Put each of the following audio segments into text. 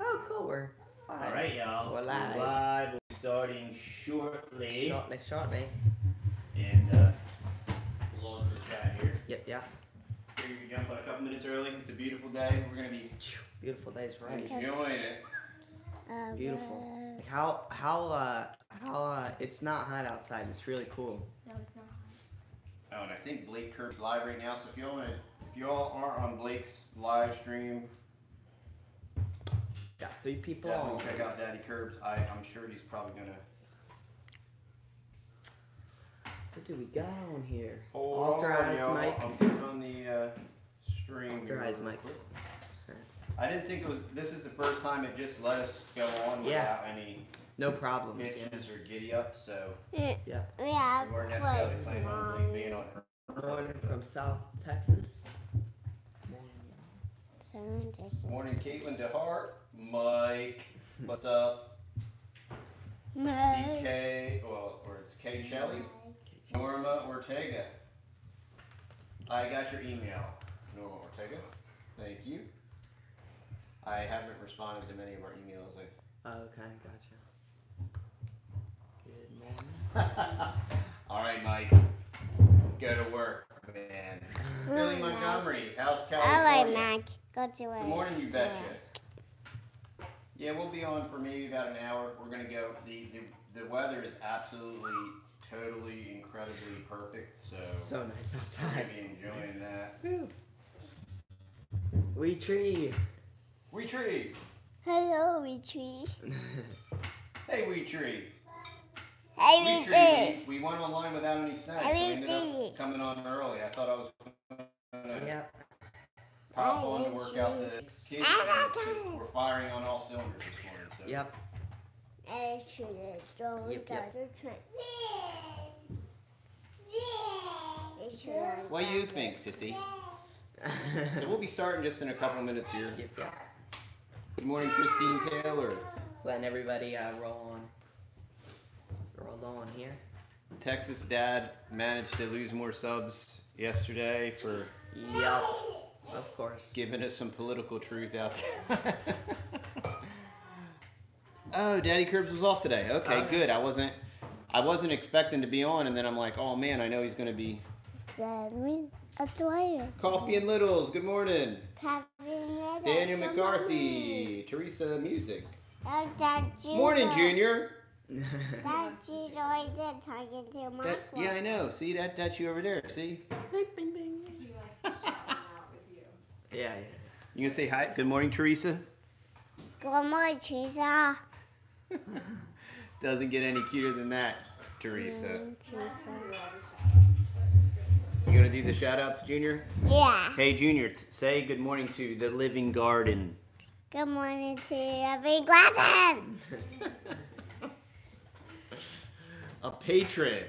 Oh, cool. We're live. All right, y'all. We're live. We're starting shortly. Shortly. And we'll log to the chat here. Yep. Here you jump on a couple minutes early. It's a beautiful day. We're gonna be beautiful days, right? enjoying it. Beautiful. Like how it's not hot outside. It's really cool. No, it's not hot. Oh, and I think Blake Curb's live right now. So if y'all are on Blake's live stream, got 3 people definitely on. check out Daddy Curbs. I'm sure he's probably gonna. What do we got on here? Authorized mic. I'm putting on the stream. Authorized mics. I didn't think it was. This is the first time it just let us go on without any problems, hitches or giddy up. So yeah, we weren't necessarily planning on Blake being on. Morning from South Texas. Morning, Caitlin DeHart. Mike, what's up? CK, or it's K. Shelley. Norma Ortega. I got your email, Norma Ortega. Thank you. I haven't responded to many of our emails. Okay, gotcha. Good morning. All right, Mike. Go to work, man. Billy Montgomery, how's California? All right, Mike. Go to work. Good morning, you betcha. Yeah, we'll be on for maybe about an hour. We're gonna go. The weather is absolutely, totally, incredibly perfect. So nice outside. We're gonna be enjoying that. Woo. Wee tree. Wee tree. Hello, Wee tree. Hey, Wee tree. Hey, Wee tree. We went online without any snacks. Hey, So we Wee ended tree. up coming on early. I thought I was gonna pop on to work out the kids. We're firing on all cylinders this morning. So. Yep. What do you think, sissy? So we'll be starting just in a couple of minutes here. Yep. Good morning, Christine Taylor. Just letting everybody roll on here. Texas Dad managed to lose more subs yesterday for of course, giving us some political truth out there. Oh, Daddy Curbs was off today. Okay, good. I wasn't expecting to be on, and then I'm like, oh man, I know he's gonna be. Coffee and Littles. Good morning. Daniel McCarthy. Teresa Music. Morning, Junior. Yeah, I know. See, that's you over there. See? Bing, bing. Yeah. You gonna say hi? Good morning, Teresa. Good morning, Teresa. Doesn't get any cuter than that, Teresa. You gonna do the shout outs, Junior? Yeah. Hey, Junior, say good morning to the Living Garden. Good morning to Living Garden. A patron.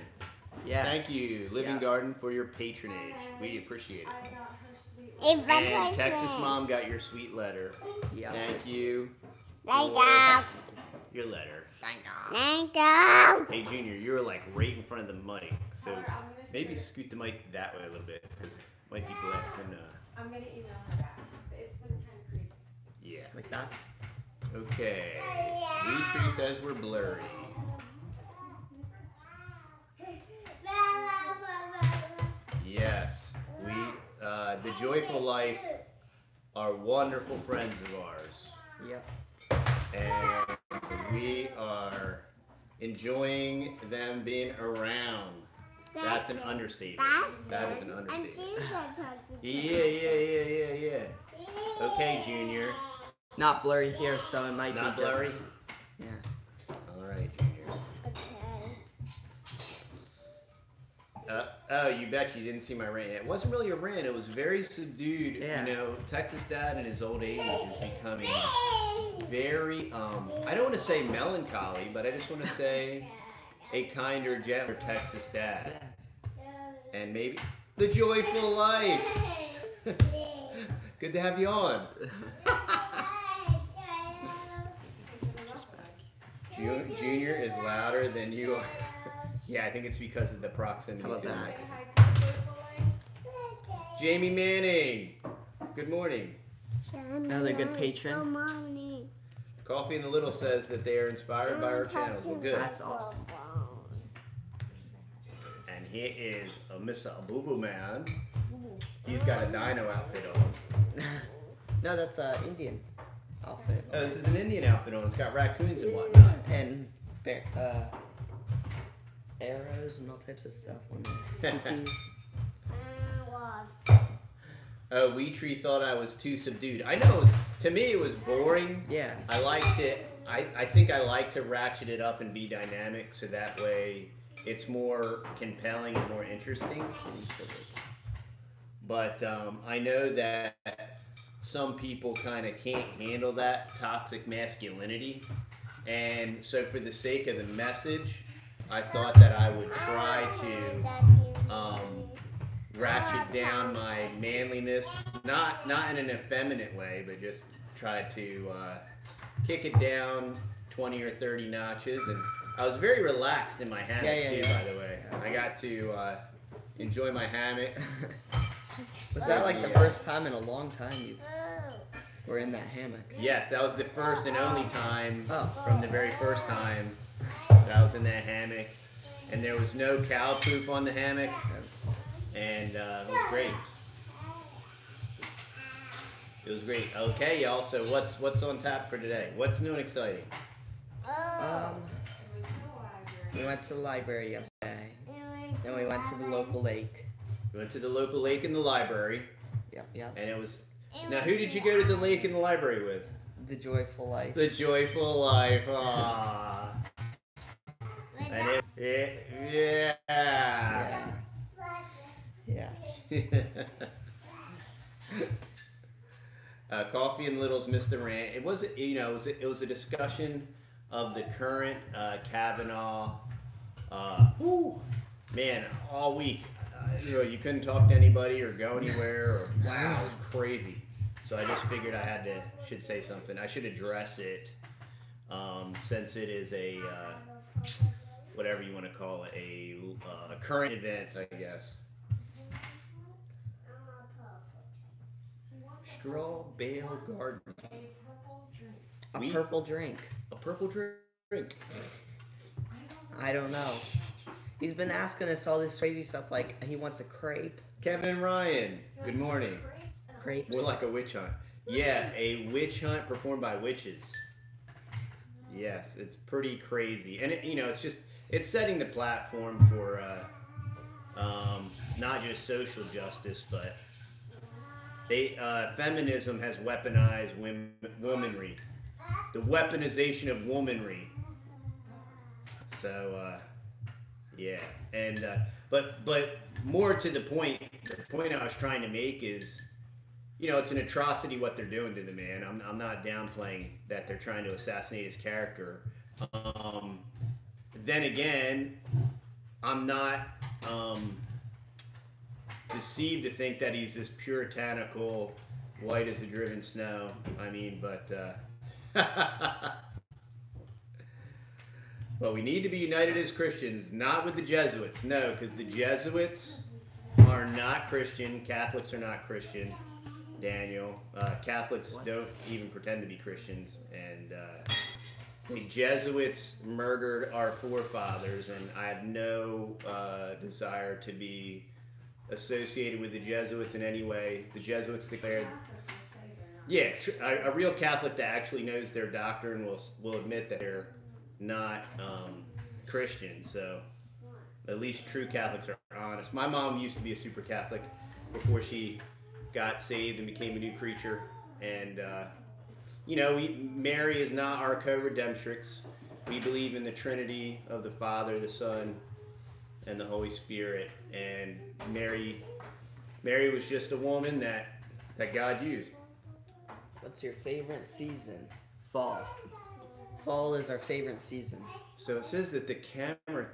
Yes. Thank you, Living Garden, for your patronage. We appreciate it. It's And Texas Mom got your sweet letter. Yeah. Thank you. Thank you. Your letter. Thank you. Hey, Junior, you're like right in front of the mic, so maybe scoot the mic that way a little bit, because it might be blessed. I'm going to email her back. It's been kind of crazy. Yeah. Like that. Okay. Wee Tree says we're blurry. Yes. The Joyful Life are wonderful friends of ours. Yep. And we are enjoying them being around. That's an understatement. That is an understatement. Yeah. Okay, Junior. Not blurry here, so it might Not be just blurry? Yeah. All right, Junior. Oh, you bet you didn't see my rant. It wasn't really a rant. It was very subdued. Yeah. You know, Texas Dad in his old age is becoming very, I don't want to say melancholy, but I just want to say a kinder, gentler Texas Dad. And maybe the Joyful Life. Good to have you on. Junior is louder than you are. Yeah, I think it's because of the proximity. How about to that? Jamie Manning. Good morning. Another good patron. Good morning. Coffee and the Little says that they are inspired by our channels. Well, good. That's awesome. And here is Mr. Boo Man. He's got a dino outfit on. No, that's Indian outfit. Oh, this is an Indian outfit on. It's got raccoons and whatnot. And arrows and all types of stuff on there. Teepees. Oh, Weetree thought I was too subdued. I know, to me it was boring. Yeah. I liked it. I think I like to ratchet it up and be dynamic so that way it's more compelling and more interesting. But I know that some people kind of can't handle that toxic masculinity. And so for the sake of the message, I thought that I would try to ratchet down my manliness, not in an effeminate way, but just try to kick it down 20 or 30 notches. And I was very relaxed in my hammock too, by the way. I got to enjoy my hammock. Was that like the first time in a long time you were in that hammock? Yes, that was the first and only time from the very first time that I was in that hammock. And there was no cow poop on the hammock. And it was great. It was great. Okay, y'all. So what's on tap for today? What's new and exciting? We went to the library yesterday. Then we went to the local lake. We went to the local lake and the library. Yep. And it was. Now, who did you go to the lake and the library with? The Joyful Life. The Joyful Life. Aww. And Yeah. Coffee and Little's Mr. Rant. It was, it was a discussion of the current Kavanaugh. Man, all week, you couldn't talk to anybody or go anywhere. Or wow, it was crazy. So I just figured I should say something. I should address it, since it is a whatever you want to call it, a current event, I guess. Straw Bale Garden. A purple drink. A purple drink. I don't know. He's been asking us all this crazy stuff, like he wants a crepe. Kevin and Ryan, good morning. Crepes? More like a witch hunt. Yeah, a witch hunt performed by witches. Yes, it's pretty crazy. And it's setting the platform for not just social justice, but feminism has weaponized womanry. The weaponization of womanry. So, yeah. And, but more to the point I was trying to make is, it's an atrocity what they're doing to the man. I'm not downplaying that they're trying to assassinate his character. Then again, I'm not deceived to think that he's this puritanical, white as the driven snow. I mean, but well, we need to be united as Christians, not with the Jesuits. No, because the Jesuits are not Christian. Catholics are not Christian. Daniel, Catholics don't even pretend to be Christians, and the Jesuits murdered our forefathers, and I have no desire to be associated with the Jesuits in any way. The Jesuits declared, a real Catholic that actually knows their doctrine will admit that they're not Christian. So at least true Catholics are honest. My mom used to be a super Catholic before she got saved and became a new creature, and Mary is not our co-redemptrix. We believe in the Trinity of the Father, the Son, and the Holy Spirit. And Mary was just a woman that God used. What's your favorite season? Fall. Fall is our favorite season. So it says that the camera,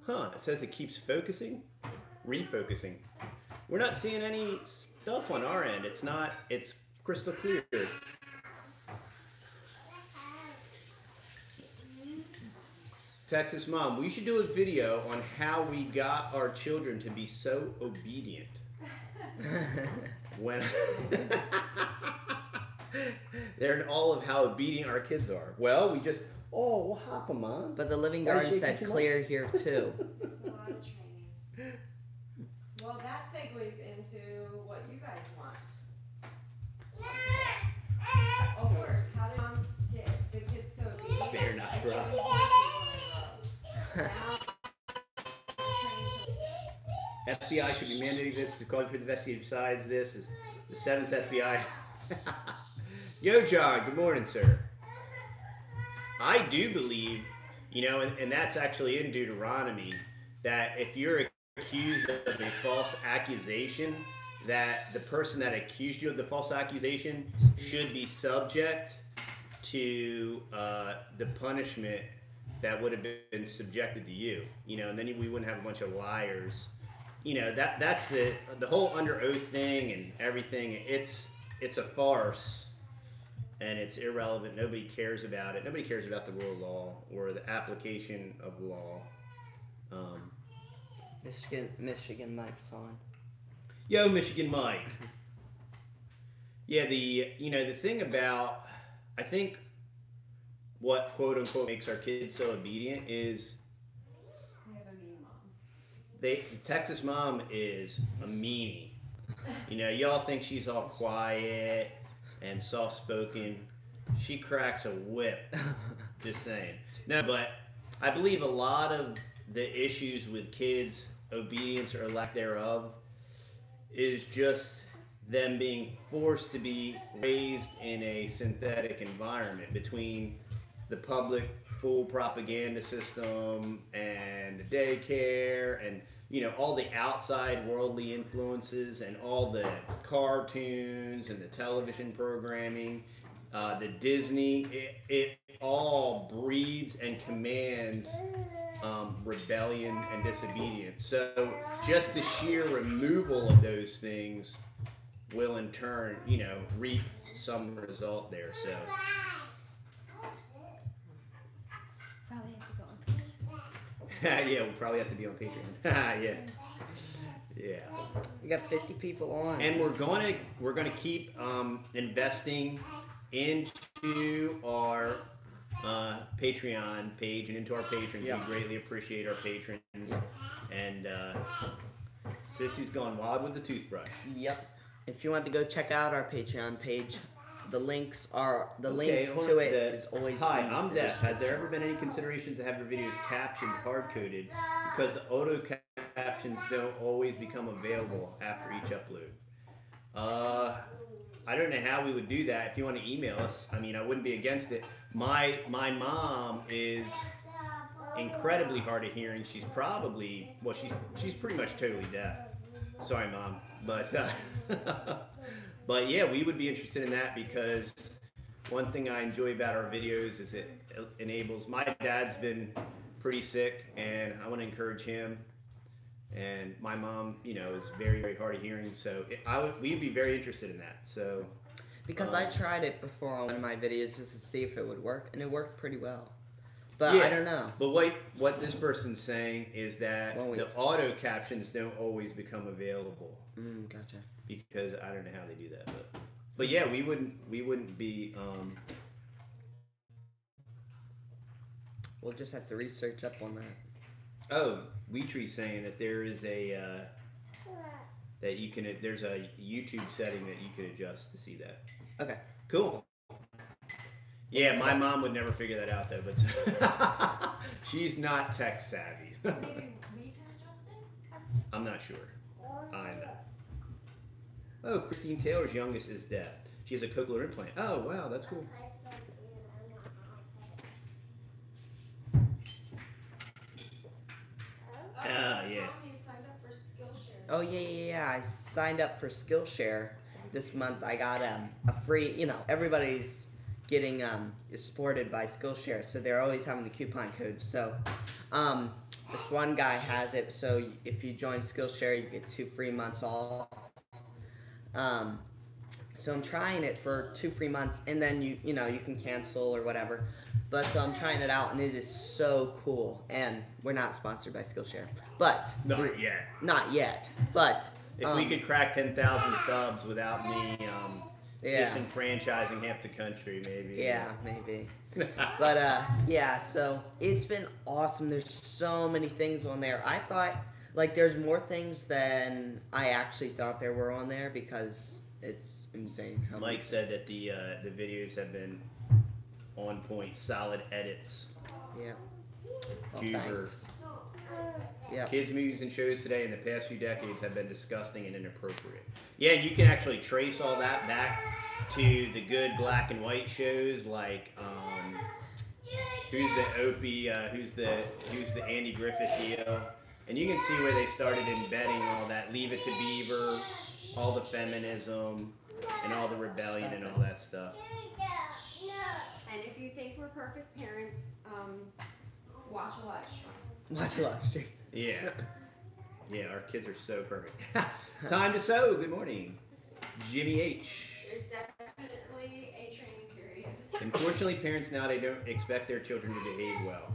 it says it keeps focusing, refocusing. We're not seeing any stuff on our end. It's crystal clear. Texas Mom, we should do a video on how we got our children to be so obedient. They're in all of how obedient our kids are. Well, we just, we'll hop them on. But the living garden said clear here too. There's a lot of training. Well, that segues into what you guys want. Oh, first, how did mom get the kids so obedient? They're not drunk. FBI should be mandating this to call for the investigation. Besides this is the 7th FBI. Yo, John, good morning, sir. I do believe, and that's actually in Deuteronomy, that if you're accused of a false accusation, that the person that accused you of the false accusation should be subject to the punishment that would have been subjected to you. And then we wouldn't have a bunch of liars. That's the whole under oath thing and everything. It's a farce. And it's irrelevant. Nobody cares about it. Nobody cares about the rule of law or the application of law. Michigan Mike's on. Yo, Michigan Mike. Yeah, the thing about, I think what quote unquote makes our kids so obedient is We have a mean mom. the Texas mom is a meanie. Y'all think she's all quiet and soft-spoken. She cracks a whip. Just saying. No, but I believe a lot of the issues with kids' obedience or lack thereof is just them being forced to be raised in a synthetic environment between the public full propaganda system and the daycare and all the outside worldly influences and all the cartoons and the television programming, the Disney, it all breeds and commands rebellion and disobedience. So just the sheer removal of those things will in turn, reap some result there. So. Probably have to go on Patreon. Yeah, we'll probably have to be on Patreon. Yeah. We got 50 people on. And we're gonna keep investing into our Patreon page and into our patrons. Yeah. We greatly appreciate our patrons. And Sissy's gone wild with the toothbrush. Yep. If you want to go check out our Patreon page, the link Okay, to it is always. Hi, in I'm the Deaf. Has there description. ever been any considerations to have your videos captioned, hard-coded, because the auto captions don't always become available after each upload? I don't know how we would do that. If you want to email us, I wouldn't be against it. My mom is incredibly hard of hearing. She's probably, she's pretty much totally deaf. Sorry, Mom, but but yeah, we would be interested in that because one thing I enjoy about our videos is it enables. My dad's been pretty sick, and I want to encourage him. And my mom, is very, very hard of hearing, so we'd be very interested in that. So Because I tried it before on one of my videos just to see if it would work, and it worked pretty well. But yeah, I don't know. But what this person's saying is that the auto captions don't always become available. Gotcha. Because I don't know how they do that, but yeah, we wouldn't be. We'll just have to research up on that. Oh, Weetree's saying that there is a there's a YouTube setting that you can adjust to see that. Okay. Cool. Yeah, my mom would never figure that out though, but she's not tech savvy. Maybe we can adjust it? I'm not sure. I know. Oh, Christine Taylor's youngest is deaf. She has a cochlear implant. Oh, wow, that's cool. Yeah. You signed up for Skillshare. Oh yeah. I signed up for Skillshare this month. I got a free. Everybody's getting is supported by Skillshare, so they're always having the coupon code. So, this one guy has it. So if you join Skillshare, you get 2 free months off. So I'm trying it for 2 free months, and then you can cancel or whatever. But so I'm trying it out, and it is so cool. And we're not sponsored by Skillshare, but Not yet. not yet. But If we could crack 10,000 subs without me disenfranchising half the country, maybe. Yeah, maybe. But yeah, so it's been awesome. There's so many things on there. I thought like there's more things than I actually thought there were on there because it's insane. Mike said that the videos have been on point, solid edits. Yeah. Well, Goober. thanks. Yeah. Kids' movies and shows today in the past few decades have been disgusting and inappropriate. Yeah, you can actually trace all that back to the good black and white shows like who's the Opie, who's the Andy Griffith deal, and you can see where they started embedding all that Leave It to Beaver, all the feminism, and all the rebellion and all that stuff. And if you think we're perfect parents, watch a live stream. Watch a live stream. Yeah. Yeah, our kids are so perfect. Time to sew. Good morning. Jimmy H. There's definitely a training period. Unfortunately, parents nowadays don't expect their children to behave well.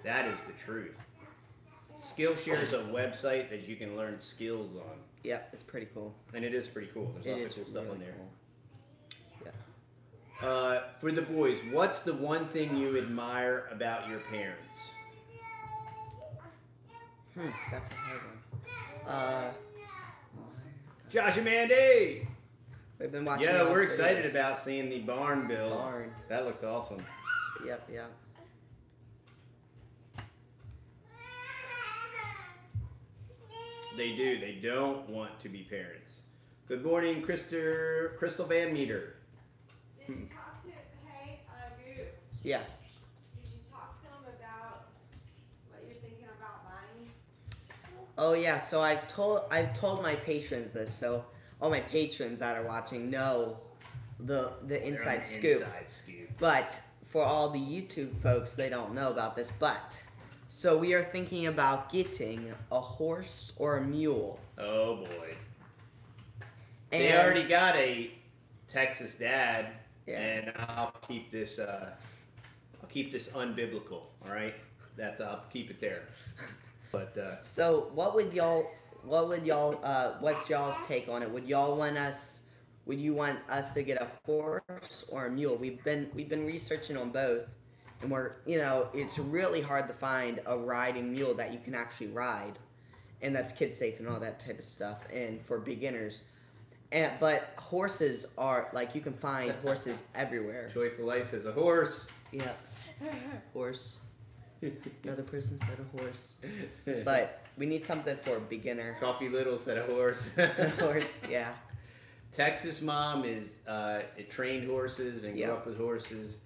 That is the truth. Skillshare is a website that you can learn skills on. Yep, it's pretty cool. And it is pretty cool. There's lots of cool stuff really on there. Cool. Yeah. For the boys, what's the one thing you admire about your parents? That's a hard one. Josh and Mandy! We've been watching. Yeah, we're lots of excited videos. about seeing the barn build. Barn. That looks awesome. Yep. They do. They don't want to be parents. Good morning, Crystal Van Meter. Did you talk to, Goop, Yeah. did you talk to him about what you're thinking about buying? Oh yeah. So I've told my patrons this. So all my patrons that are watching know the inside scoop. Inside scoop. But for all the YouTube folks, they don't know about this. But so we are thinking about getting a horse or a mule. Oh boy. And They already got a Texas dad, Yeah. and I'll keep this unbiblical. All right, I'll keep it there. But So what's y'all's take on it? Would you want us to get a horse or a mule? We've been researching on both, and it's really hard to find a riding mule that you can actually ride, and that's kid safe and all that type of stuff, and for beginners. But horses are you can find horses everywhere. Joyful Life says a horse. Yeah, horse. Another person said a horse, but we need something for a beginner. Coffee Little said a horse. A horse, yeah. Texas mom is trained horses and grew up with horses,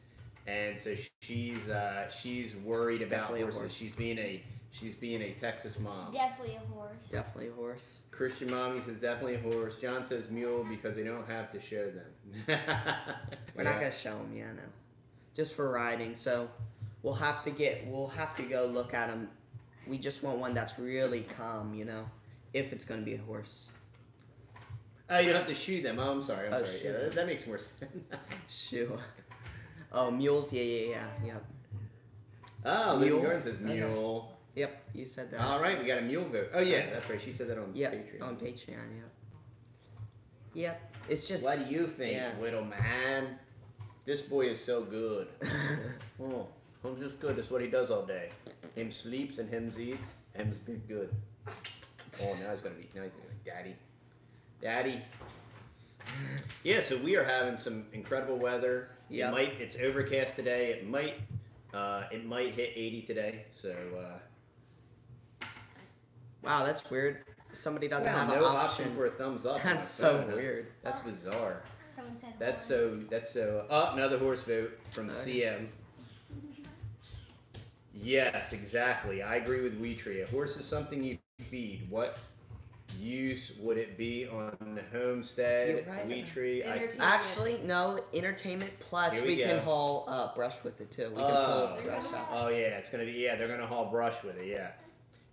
and so she's worried about Definitely a horses. horse. She's being a Texas mom. Definitely a horse. Definitely a horse. Christian mommy says definitely a horse. John says mule because they don't have to show them. We're not gonna show them, no. Just for riding. So we'll have to go look at them. We just want one that's really calm, if it's gonna be a horse. Oh, you don't have to shoe them. Oh, I'm sorry. I'm sorry. Shoe. Yeah, that makes more sense. Shoe. Oh, mules. Yeah. Yep. Oh, Living Mule. Garden says mule. Yep. You said that. All right, we got a mule vote. Oh yeah, that's right. She said that on Patreon. On Patreon. Yep. Yep. It's just. What do you think, Yeah. little man? This boy is so good. Oh, he's just good. That's what he does all day. Him sleeps and him eats. Him's been good. Oh, now he's gonna be daddy. Daddy. Yeah, so we are having some incredible weather. Yep. It's overcast today. It might hit 80 today. So Wow, that's weird. Somebody doesn't have no an option for a thumbs up. on That's my so phone, huh? weird. That's bizarre. Someone said That's horse. so. Oh, another horse vote from CM. Yes, exactly. I agree with Weetree. A horse is something you feed. What use would it be on the homestead? You're right. Weetree. Actually, no. Entertainment plus Here we we can go. haul brush with it too. We can pull brush out. Oh yeah, it's gonna be. Yeah, they're gonna haul brush with it. Yeah,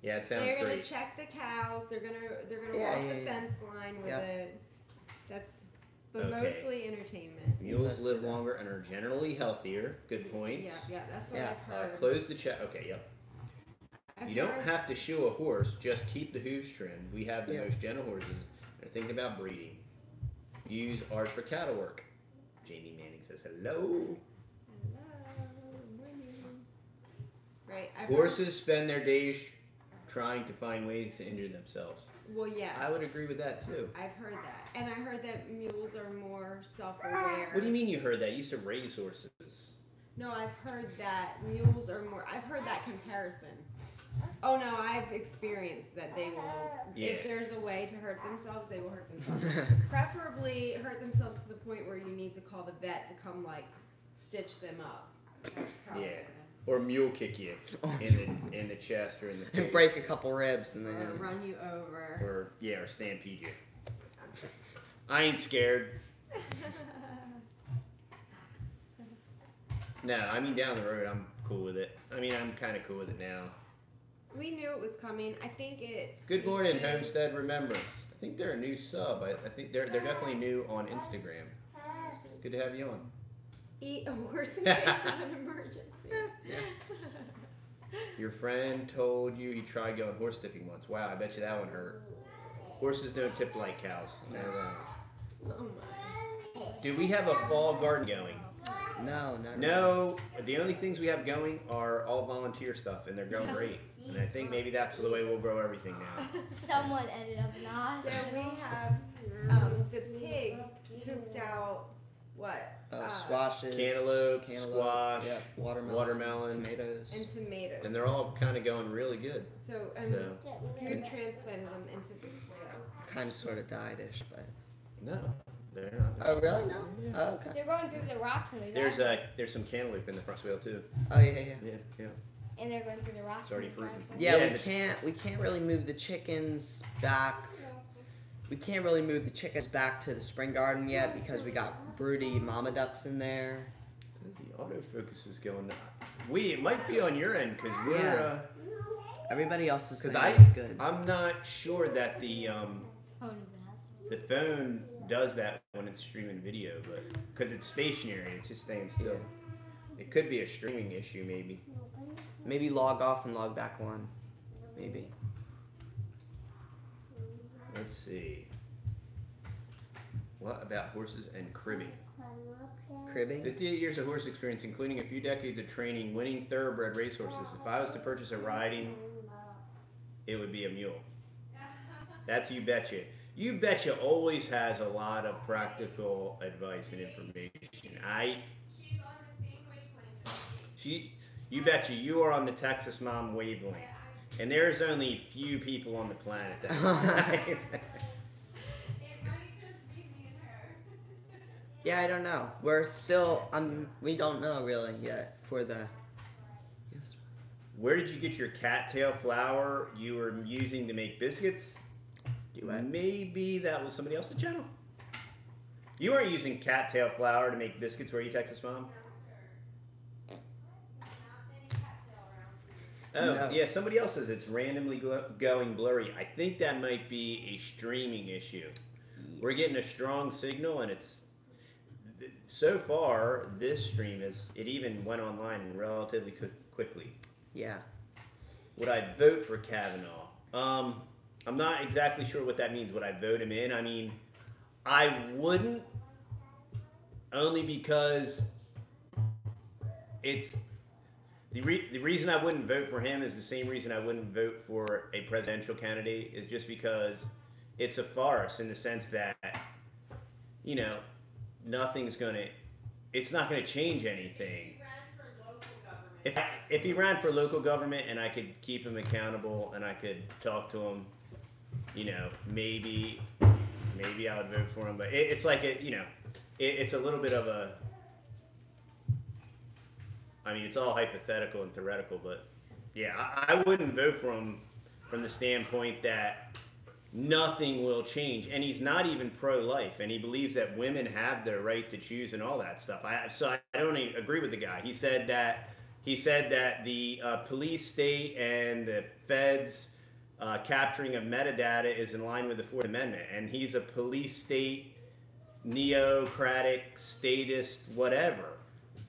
yeah, it sounds They're gonna great. check the cows. They're gonna Yeah, walk yeah, the yeah. fence line with Yeah. it. But Okay. mostly entertainment. Mules live longer and are generally healthier. Good point. Yeah, that's what Yeah. I've heard. Close the chat. Okay, yep. I've You don't heard- have to shoe a horse, just keep the hooves trimmed. We have the Yeah. most gentle horses. They're thinking about breeding. use ours for cattle work. Jamie Manning says hello. Right. Horses spend their days trying to find ways to injure themselves. Well, yes. I would agree with that too. I've heard that. And I heard that mules are more self-aware. What do you mean you heard that? You used to raise horses. No, I've heard that mules are more... I've heard that comparison. Oh, no, I've experienced that they will... Yeah. If there's a way to hurt themselves, they will hurt themselves. Preferably hurt themselves to the point where you need to call the vet to come, like, stitch them up. That's probably Yeah. Or mule kick you in the chest or in the face. And break a couple ribs and then. Or run you over. Or stampede you. I ain't scared. No, I mean down the road I'm cool with it. I mean I'm kind of cool with it now. We knew it was coming. I think it. Good morning, Homestead Remembrance. I think they're a new sub. I think they're definitely new on Instagram. Good to have you on. Eat a horse in case of an emergency. Yeah. Your friend told you he tried going horse tipping once. Wow, I bet you that one hurt. Horses don't tip like cows. No. Oh my. Do we have a fall garden going? No, not No. The only things we have going are all volunteer stuff, and they're going great. And I think maybe that's the way we'll grow everything now. Someone ended up not. So we have the pigs pooped out what? Squashes, Cantaloupe, squash, yeah, watermelon, tomatoes. And tomatoes. and they're all kind of going really good. So, Coop transplanted them into the swales. Kind of sort of died-ish, but. No, they're not. Oh really? No. Oh, okay. They're going through the rocks and they There's some cantaloupe in the front swale too. Oh yeah. Yeah. and they're going through the rocks. It's already and fruiting. Yeah, Yeah, we can't really move the chickens back. We can't really move the chickens back to the spring garden yet because we got broody mama ducks in there. Says the autofocus is going. It might be on your end because we're. Yeah. Everybody else is saying Because it's good. I'm not sure that the phone does that when it's streaming video, but because it's stationary, it's just staying still. It could be a streaming issue, maybe. Maybe log off and log back one. Maybe. Let's see. What about horses and cribbing? Cribbing? 58 years of horse experience, including a few decades of training, winning thoroughbred racehorses. If I was to purchase a riding, it would be a mule. That's You Betcha. You Betcha always has a lot of practical advice and information. She's on the same wavelength. You Betcha, you are on the Texas Mom wavelength. And there's only few people on the planet that It might just be me and her. Yeah, I don't know. We're still, we don't know really yet for the, yes. Where did you get your cattail flour you were using to make biscuits? Do I? Maybe that was somebody else's channel. You weren't using cattail flour to make biscuits, were you, Texas Mom? Oh, No. yeah, somebody else says it's randomly going blurry. I think that might be a streaming issue. We're getting a strong signal, and it's... So far, this stream it even went online relatively quickly. Yeah. Would I vote for Kavanaugh? I'm not exactly sure what that means. Would I vote him in? I mean, I wouldn't, only because it's... The reason I wouldn't vote for him is the same reason I wouldn't vote for a presidential candidate, is just because it's a farce in the sense that, you know, it's not gonna change anything. If he ran for local government and I could keep him accountable and I could talk to him, you know, maybe I would vote for him. But it's like it's a little bit of a. I mean, it's all hypothetical and theoretical, but yeah, I wouldn't vote for him from the standpoint that nothing will change, and he's not even pro-life, and he believes that women have their right to choose and all that stuff. So I don't agree with the guy. He said that the police state and the feds capturing of metadata is in line with the Fourth Amendment, and he's a police state, neocratic, statist, whatever.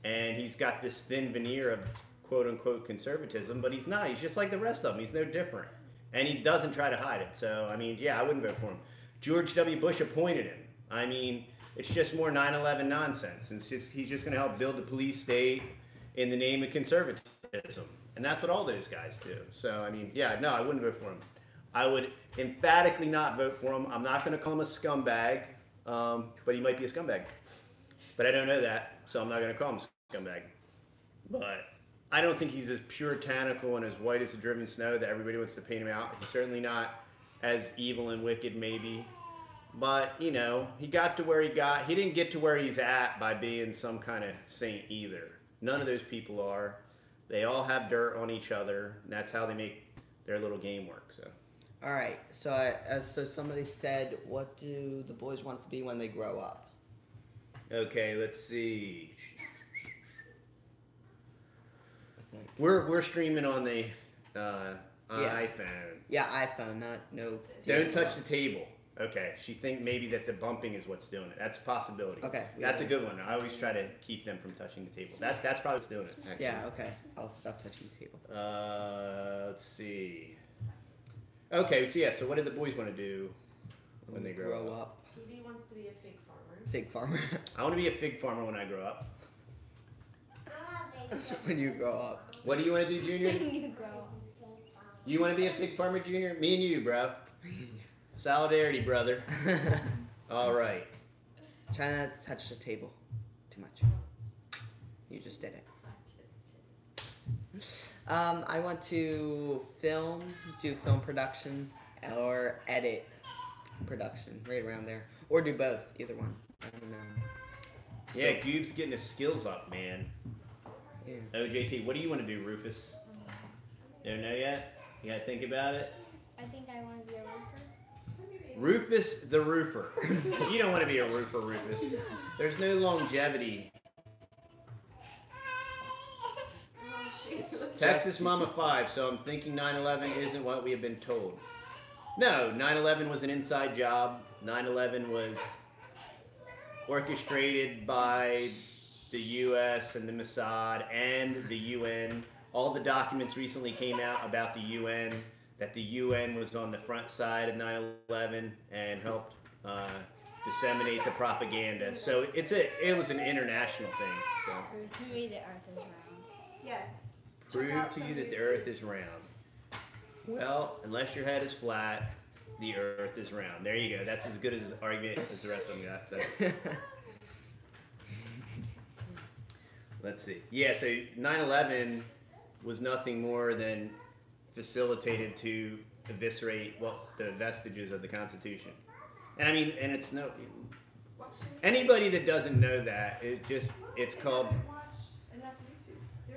And he's got this thin veneer of quote-unquote conservatism, but he's not. He's just like the rest of them. He's no different. And he doesn't try to hide it. So, I mean, yeah, I wouldn't vote for him. George W. Bush appointed him. I mean, it's just more 9/11 nonsense. He's just going to help build the police state in the name of conservatism. And that's what all those guys do. So, I mean, yeah, no, I wouldn't vote for him. I would emphatically not vote for him. I'm not going to call him a scumbag, but he might be a scumbag. But I don't know that, so I'm not going to call him a scumbag. But I don't think he's as puritanical and as white as the driven snow that everybody wants to paint him out. He's certainly not as evil and wicked, maybe. But, you know, he got to where he got. He didn't get to where he's at by being some kind of saint either. None of those people are. They all have dirt on each other, and that's how they make their little game work. So. All right. So, so somebody said, what do the boys want to be when they grow up? Okay, let's see. We're streaming on the iPhone. Yeah, iPhone, no. Don't touch the table. Okay, she think maybe that the bumping is what's doing it. That's a possibility. Okay. That's a good one. I always try to keep them from touching the table. That's probably what's doing it. Actually. Yeah, okay. I'll stop touching the table. Let's see. Okay, so yeah, so what do the boys want to do when they grow up? TV wants to be a fig farmer. Fig farmer. I want to be a fig farmer when I grow up. When you grow up. What do you want to do, Junior? You grow up. You want to be a fig farmer, Junior? Me and you, bro. Solidarity, brother. All right. Try not to touch the table too much. You just did it. I want to do film production, or edit production, right around there. Or do both, either one. I don't know. Yeah, Goob's getting his skills up, man. Yeah. OJT, what do you want to do, Rufus? You don't know yet? You gotta think about it? I think I want to be a roofer. Rufus the roofer. You don't want to be a roofer, Rufus. There's no longevity. Texas Mama 5, so I'm thinking 9/11 isn't what we have been told. No, 9/11 was an inside job. 9/11 was orchestrated by the U.S. and the Mossad and the UN. All the documents recently came out about the UN, that the UN was on the front side of 9/11 and helped disseminate the propaganda. So it was an international thing. So. Prove to me the earth is round. Yeah. Prove to you that the earth is round. Well, unless your head is flat, the earth is round. There you go. That's as good as an argument as the rest of them got. So. Let's see. Yeah, so 9/11 was nothing more than facilitated to eviscerate the vestiges of the Constitution. And I mean, and it's no anybody that doesn't know that, it's called.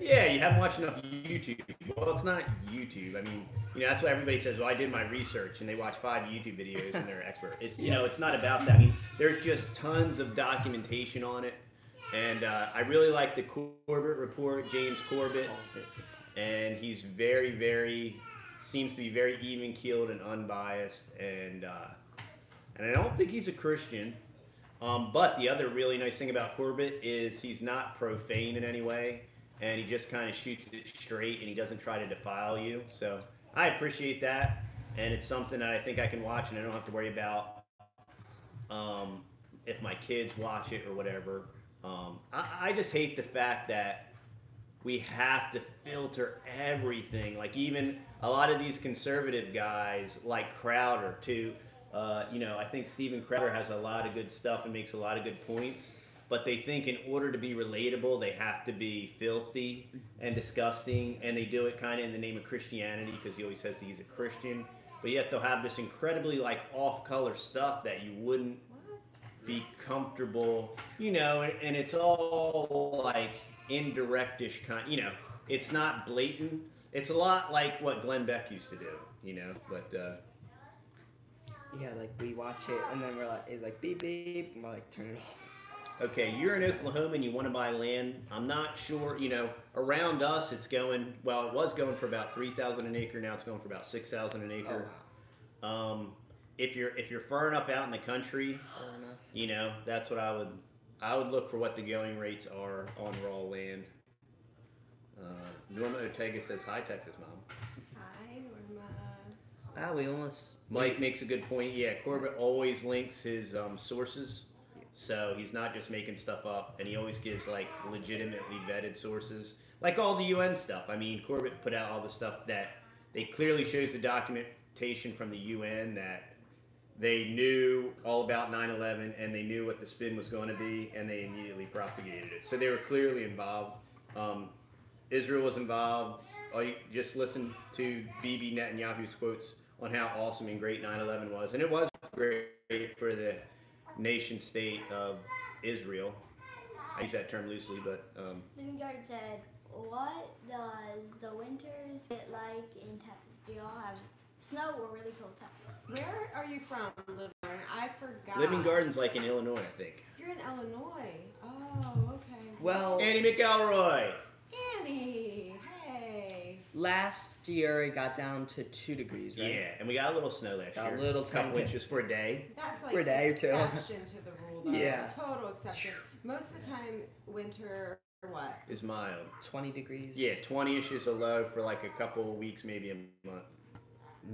Yeah, you haven't watched enough YouTube. Well, it's not YouTube. I mean, you know, that's why everybody says, well, I did my research, and they watch 5 YouTube videos and they're expert. It's, you know, it's not about that. I mean, there's just tons of documentation on it. And I really like the Corbett report, James Corbett. And he's very, very, seems to be very even-keeled and unbiased. And I don't think he's a Christian. But the other really nice thing about Corbett is he's not profane in any way. And he just kind of shoots it straight, and he doesn't try to defile you. So I appreciate that, and it's something that I think I can watch, and I don't have to worry about if my kids watch it or whatever. I just hate the fact that we have to filter everything. Like even a lot of these conservative guys, like Crowder too. You know, I think Steven Crowder has a lot of good stuff and makes a lot of good points. But they think in order to be relatable, they have to be filthy and disgusting, and they do it kind of in the name of Christianity because he always says he's a Christian. But yet they'll have this incredibly like off-color stuff that you wouldn't be comfortable, you know, and it's all like indirect-ish kind. You know, it's not blatant. It's a lot like what Glenn Beck used to do, you know. But yeah, like we watch it and then we're like, it's like beep beep, and we're like turn it off. Okay, you're in Oklahoma and you want to buy land. I'm not sure, you know, around us it's going, well, it was going for about $3,000 an acre. Now it's going for about $6,000 an acre. Oh, wow. If you're far enough out in the country, you know, that's what I would look for what the going rates are on raw land. Norma Ortega says, hi, Texas Mom. Hi, Norma. we almost. Mike makes a good point. Yeah, Corbett always links his sources, so he's not just making stuff up, and he always gives like legitimately vetted sources, like all the UN stuff. I mean, Corbett put out all the stuff that they clearly shows the documentation from the UN that they knew all about 9/11 and they knew what the spin was going to be, and they immediately propagated it. So they were clearly involved. Israel was involved. Just listen to Bibi Netanyahu's quotes on how awesome and great 9/11 was, and it was great for the nation state of Israel. I use that term loosely, but Living Garden said, "What does the winters get like in Texas? Do y'all have snow or really cold temperatures?" Where are you from, Living Garden? I forgot. Living Garden's like in Illinois, I think. You're in Illinois. Oh, okay. Well, Annie McElroy. Annie, hey. last year it got down to 2 degrees, right? Yeah, and we got a little snow last Got a year. little couple tiny- inches for a day. That's like For a day or two. exception to the rule, though. Yeah. Total exception. Most of the time, winter, what? Is mild. 20 degrees. Yeah, 20-ish is a low for like a couple of weeks, maybe a month.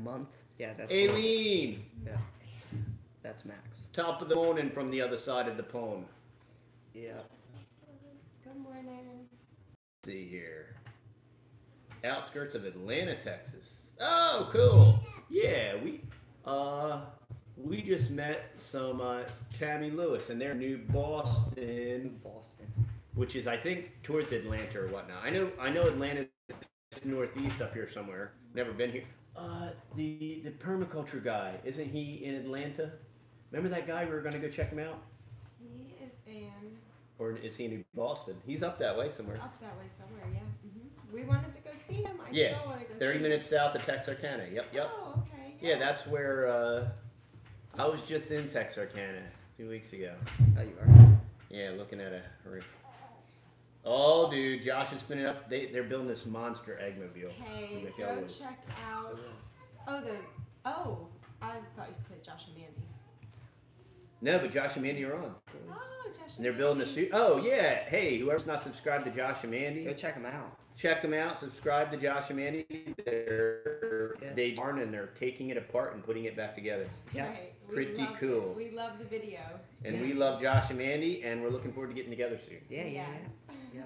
Month? Yeah, that's. Aileen, Yeah. That's max. top of the morning from the other side of the pond. Yeah. Good morning. Let's see here. Outskirts of Atlanta, Texas. Oh, cool. Yeah, we just met some Tammy Lewis, and they're New Boston, which is I think towards Atlanta or whatnot. I know Atlanta is northeast up here somewhere. Never been here. The permaculture guy, isn't he in Atlanta? Remember that guy? We were gonna go check him out. He is in Or is he in New Boston? He's up that way somewhere. up that way somewhere, yeah. We wanted to go see him. I Yeah, still want to go 30 see minutes south of Texarkana. Yep. Oh, okay. Yeah, that's where I was just in Texarkana 2 weeks ago. Oh, you are? Yeah, looking at a. Oh, dude, Josh is spinning up. They're building this monster eggmobile. Hey, Like go always. check out. I thought you said Josh and Mandy. No, but Josh and Mandy are on. Oh, Josh And they're building a suit. Oh, yeah. Hey, whoever's not subscribed to Josh and Mandy, Go check them out. check them out. Subscribe to Josh and Mandy. They are, and they're taking it apart and putting it back together. Yeah. Right. Pretty loved cool. it. We love the video. And we Yes. love Josh and Mandy, and we're looking forward to getting together soon. Yeah, yeah. Yes. Yeah.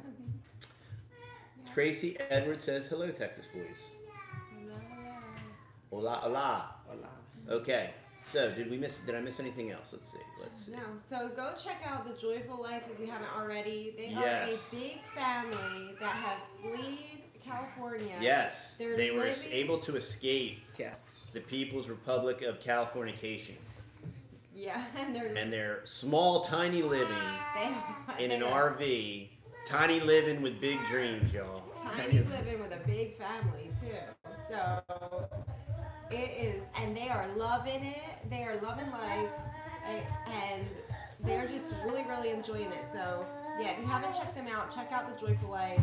Tracy Edwards says, hello, Texas boys. Hola, hola. Hola. Okay. So, did I miss anything else? Let's see. No, so go check out The Joyful Life if you haven't already. They Yes. are a big family that have fled California. Yes. They're They were living- able to escape Yeah. the People's Republic of Californication Yeah, and they're and their small, tiny living in an are RV. Tiny living with big dreams, y'all. tiny living with a big family too. So it is, and they are loving it. They are loving life, and they're just really, really enjoying it. So yeah, if you haven't checked them out, check out The Joyful Life.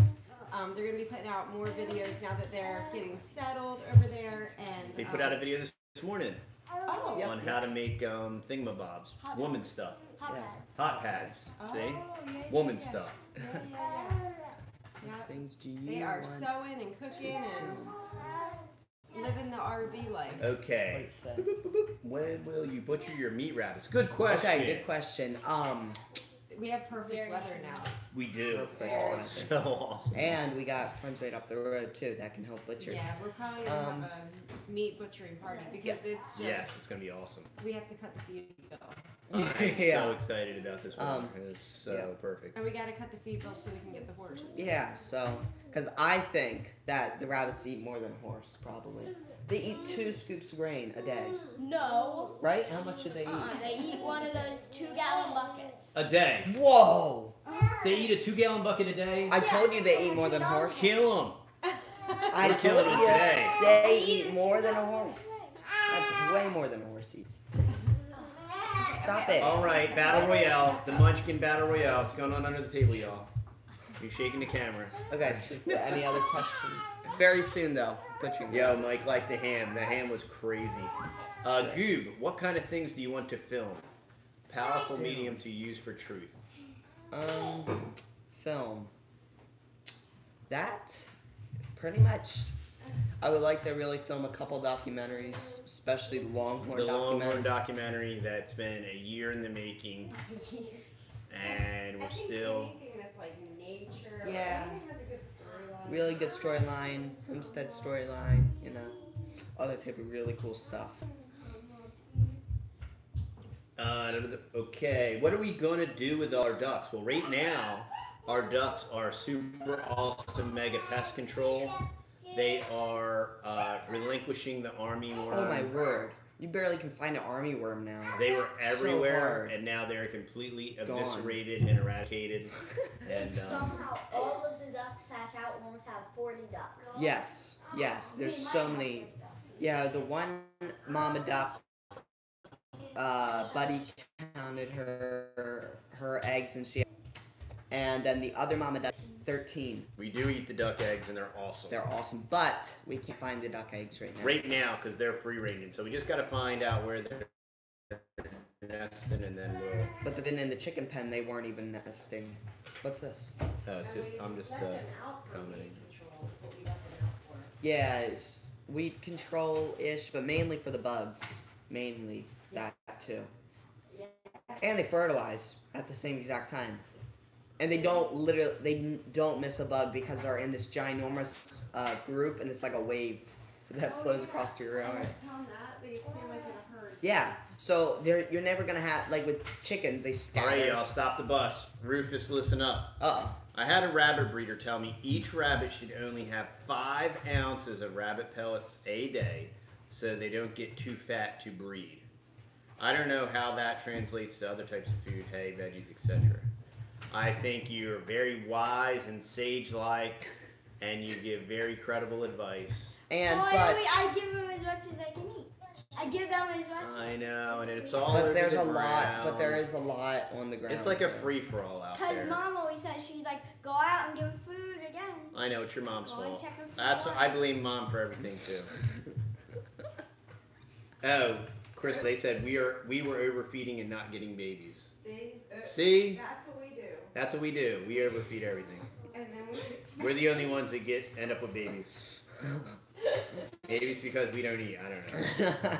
They're going to be putting out more videos now that they're getting settled over there. And They put out a video this morning oh, on how to make thingamabobs, woman stuff, Hot Yeah. pads. hot pads. Oh, See, yeah, woman yeah. stuff. Yeah. Yeah. Things do you They are want? sewing and cooking and living the RV life. What Okay. it say? When will you butcher your meat rabbits? Good question. Okay, good question. We have perfect Very weather soon. now. We do. Perfect Oh, weather. it's so awesome. And we got friends right up the road too that can help butcher. Yeah, we're probably gonna have a meat butchering party because it's just Yes, it's gonna be awesome. we have to cut the feed bill. I'm so Yeah. excited about this one. It's so yeah. perfect. And we gotta cut the feed bill so we can get the horse. Yeah, so, because I think that the rabbits eat more than a horse, probably. They eat 2 scoops of grain a day, No. right? How much do they eat? They eat one of those 2-gallon buckets. A day. Whoa! They eat a 2-gallon bucket a day. I told you they eat more than a horse. Kill them. I We're told killing them you today. they eat more than a horse. That's way more than a horse eats. Stop it. All right, battle royale. The Munchkin battle royale. It's going on under the table, y'all. You're shaking the camera. Okay, so any other questions? Very soon, though. Butchering Yo, rabbits. Mike, like the ham. The ham was crazy. Goob, what kind of things do you want to film? Powerful medium to use for truth. Film. That, pretty much, I would like to really film a couple documentaries, especially the Longhorn The documentary. Longhorn documentary that's been a year in the making, and we're still. Anything that's like nature. Yeah. Anything has a good storyline. Really good storyline, homestead storyline, you know, other type of really cool stuff. Okay, what are we going to do with our ducks? Well, right now, our ducks are super awesome mega pest control. They are relinquishing the army worm. Oh my word. You barely can find an army worm now. They were everywhere, hard. and now they're completely Gone. eviscerated and eradicated. And Somehow all of the ducks hatch out and almost have 40 ducks. Yes, there's so many. Yeah, the one mama duck, Buddy counted her eggs and then the other mama duck, 13. we do eat the duck eggs, and they're awesome. They're awesome, but we can't find the duck eggs right now. Right now, because they're free ranging, so we just got to find out where they're nesting, and then we'll. But then in the chicken pen, they weren't even nesting. What's this? It's just I'm just commenting. Yeah, it's weed control-ish, but mainly for the bugs. Mainly that too. And they fertilize at the same exact time. And they don't miss a bug because they're in this ginormous group, and it's like a wave that flows across your yard. They seem like in a herd. Yeah, so you're never gonna have, like with chickens, they scatter. Alright, y'all, stop the bus. Rufus, listen up. Uh-oh. I had a rabbit breeder tell me each rabbit should only have 5 ounces of rabbit pellets a day so they don't get too fat to breed. I don't know how that translates to other types of food, hay, veggies, etc. I think you're very wise and sage-like, and you give very credible advice. And I give them as much as I can eat. I give them as much. I know, and it's all but over there's the a lot. But ground. there is a lot on the ground. It's like a free-for-all out Because there. Mom always says, she's like, go out and give them food again. I know, it's your mom's Go and fault. check them for That's water. I blame Mom for everything too. Oh, Chris, they said we were overfeeding and not getting babies. See? That's what we do. That's what we do. We overfeed everything. And then We're the only ones that end up with babies. Maybe it's because we don't eat. I don't know.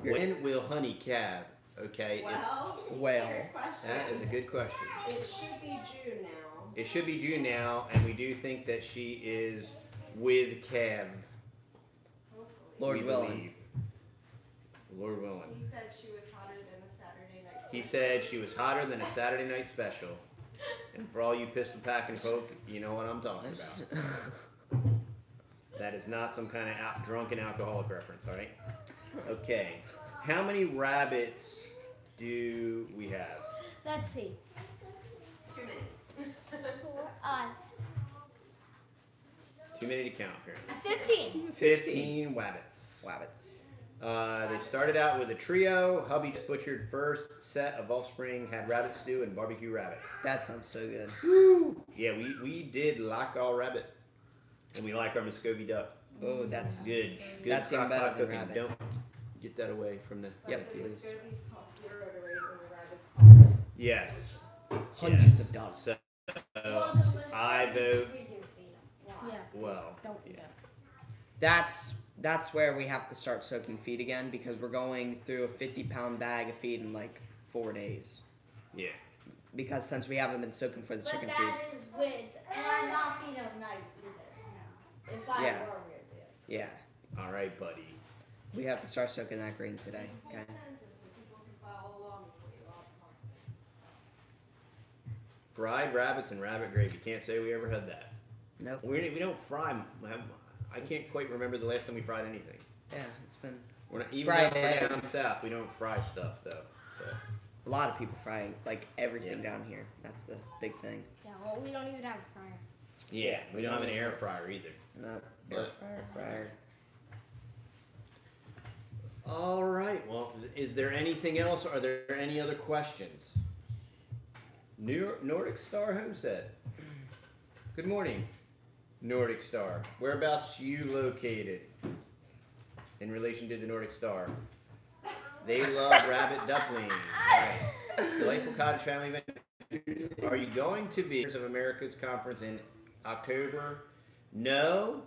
When will honey calve? Okay. Well, good question. That is a good question. It should be June now. It should be June now, and we do think that she is with calf. Lord we willing. believe. Lord willing. He said she was hotter than a Saturday night special. He said she was hotter than a Saturday night special. And for all you pistol packing folk, you know what I'm talking about. That is not some kind of drunken alcoholic reference, all right? Okay. How many rabbits do we have? Let's see. Too many. 2 minutes to count, apparently. 15. 15 wabbits. Wabbits. They started out with a trio. Hubby just butchered first set of offspring, had rabbit stew and barbecue rabbit. That sounds so good. Woo! Yeah, we did like our rabbit. And we like our Muscovy duck. Oh, that's Good. Good That's even crock better pot than cooking. rabbit. Don't get that away from the... Yep, The please. Muscovies cost $0 to raise and the rabbits cost. Yes. Hundreds Yes. of dollars. So, I vote... Yeah. Well, yeah. That's where we have to start soaking feed again, because we're going through a 50-pound bag of feed in like 4 days. Yeah. Because since we haven't been soaking for the But chicken feed. that is with, and I'm not feeding them night either. If I Yeah. were to. Yeah. All right, buddy. We have to start soaking that green today. Okay. So people can follow along for you all the Fried rabbits and rabbit gravy. Can't say we ever had that. Nope. We don't fry. I can't quite remember the last time we fried anything. Yeah, it's been We're not, even Fried though we're down eggs. south, we don't fry stuff though. But a lot of people fry like everything Yeah. down here. That's the big thing. Yeah, well, we don't even have a fryer. yeah, we don't have an air fryer either. Not air But- fryer. All right. Well, is there anything else? Are there any other questions? Nordic Star Homestead. Good morning, Nordic Star. Whereabouts you located in relation to the Nordic Star? They love rabbit duckling. All right. Delightful cottage family event. Are you going to be of America's conference in October? No.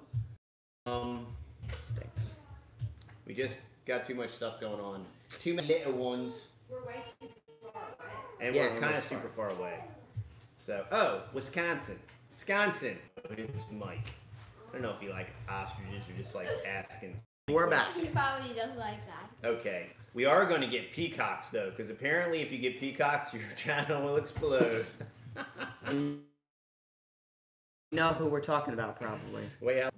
It stinks. We just got too much stuff going on. Too many little ones. We're way too far away. And Yeah, we're kind of super far away. So, Wisconsin. Wisconsin. It's Mike. I don't know if you like ostriches or just like asking. We're back. He probably does like that. Okay. We are going to get peacocks, though, because apparently if you get peacocks, your channel will explode. You know who we're talking about, probably. Way out.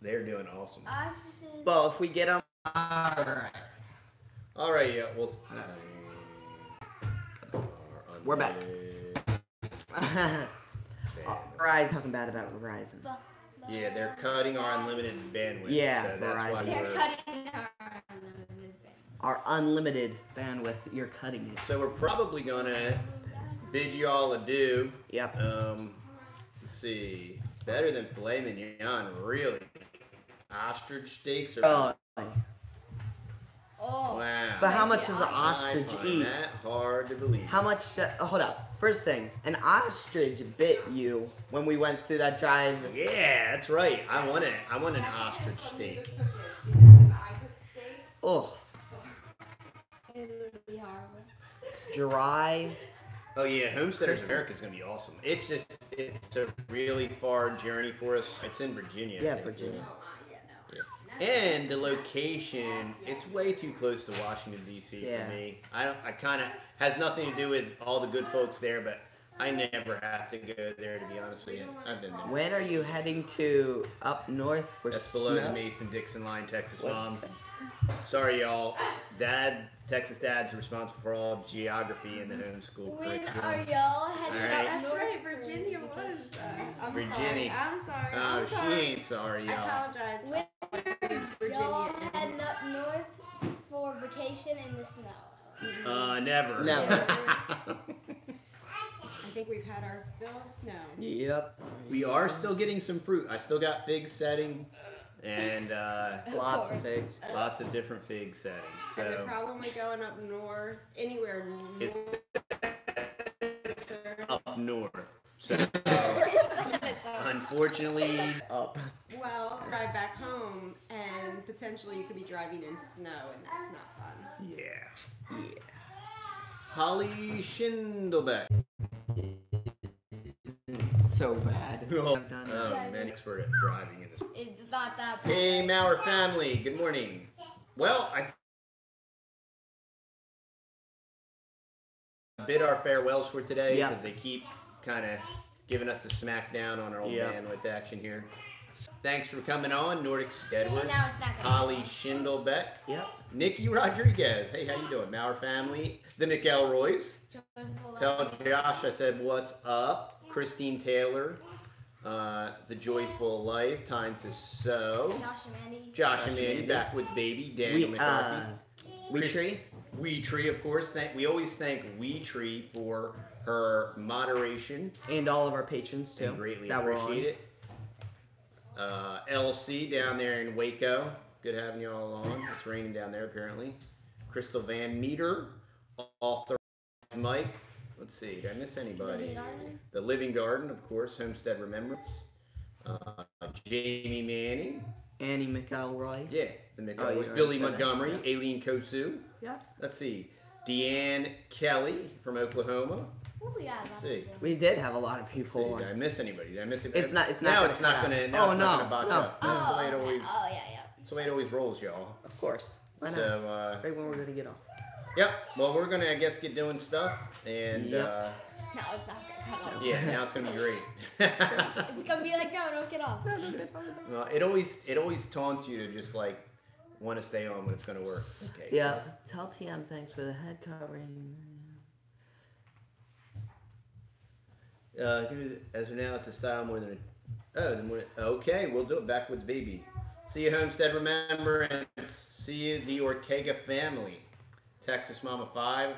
They're doing awesome. Ostriches. Well, if we get them, alright. All right, yeah, We're back. Verizon, talking bad about Verizon. Yeah, they're cutting our unlimited bandwidth. Yeah, so that's why Verizon. They're we're, cutting our unlimited band. Our unlimited bandwidth, you're cutting it. so we're probably gonna bid you all adieu. Yep. Let's see. Better than filet mignon, really. Ostrich steaks are. Oh, Oh. Wow. but how much does an I ostrich find eat? that hard to believe. How much? Hold up. First thing, an ostrich bit you when we went through that drive. Yeah, that's right. I want an ostrich steak. Because if I cook steak, Oh, It would be horrible. it's dry. Oh yeah, Homesteaders America is gonna be awesome. It's a really far journey for us. It's in Virginia. I Yeah, think. Virginia. And the location, it's way too close to Washington D.C. Yeah. for me. I kind of has nothing to do with all the good folks there, but I never have to go there, to be honest with you. I've been there. When are you heading to up north for That's below the snow? Mason-Dixon line, Texas What? mom. Sorry, y'all. Texas Dad's responsible for all geography in the homeschool When curriculum. are y'all heading All right. up that's north right. for Virginia was. vacation? I'm Virginia. sorry. I'm sorry. Oh, I'm she sorry. ain't sorry, I y'all. apologize. When Virginia y'all is- heading up north for vacation in the snow? Never. Never. I think we've had our fill of snow. Yep. We are still getting some fruit. I still got figs setting, and Lots of figs. lots of different fig settings. And the So problem with going up north, anywhere It's north, up north. So unfortunately, Up. well, drive back home, and potentially you could be driving in snow, and that's not fun. yeah. Yeah. Holly Schindelbeck. So bad. Oh, I've done man, expert at driving in this. It's not that bad. Hey, Maurer family. Good morning. Well, I bid our farewells for today Yeah. because they keep kind of giving us a smackdown on our old Yeah. man with action here. Thanks for coming on, Nordic Edwards, And now it's not gonna Holly Schindelbeck, Yep. Nikki Rodriguez. Hey, how you doing? Maurer family, the McElroys. Tell Josh I said what's up. Christine Taylor, The Joyful Life, Time to Sew. Josh and Mandy. Josh and Josh and Mandy, Mandy. Backwoods Baby, Daniel We McCarthy. we tree. Wee Tree, of course. We always thank Wee Tree for her moderation. And all of our patrons too. And greatly that were on. appreciate it. LC down there in Waco. Good having you all on. It's raining down there apparently. Crystal Van Meter, author Mike. Let's see, did I miss anybody? Living Garden? The Living Garden, of course, Homestead Remembrance. Jamie Manning. Annie McElroy. Yeah, the Oh, you McElroys. already Billy said that. Montgomery, Yeah. Aileen Kosu. Yeah. Let's see, Deanne Kelly from Oklahoma. What we got? Let's see. We did have a lot of Let's see, people did I on. miss anybody? Did I miss anybody? It's not Now gonna it's not cut gonna. out. Now Oh, it's not no, gonna botch no. up. That's the way it okay. always. Oh, yeah, yeah. That's the way it always rolls, y'all. Of course. Why not? So, Right when we're gonna get off. yep. Well, we're gonna, I guess, get doing stuff, and Yep. No, it's not gonna cut off. yeah, now it's gonna be great. It's gonna be like, no, don't get off. Well, it always taunts you to just like want to stay on when it's gonna work. Okay. Yeah. Tell TM thanks for the head covering. As of now, it's a style more than okay, we'll do it. Backwoods Baby. See you, Homestead Remember, and see you, the Ortega family. Texas Mama 5.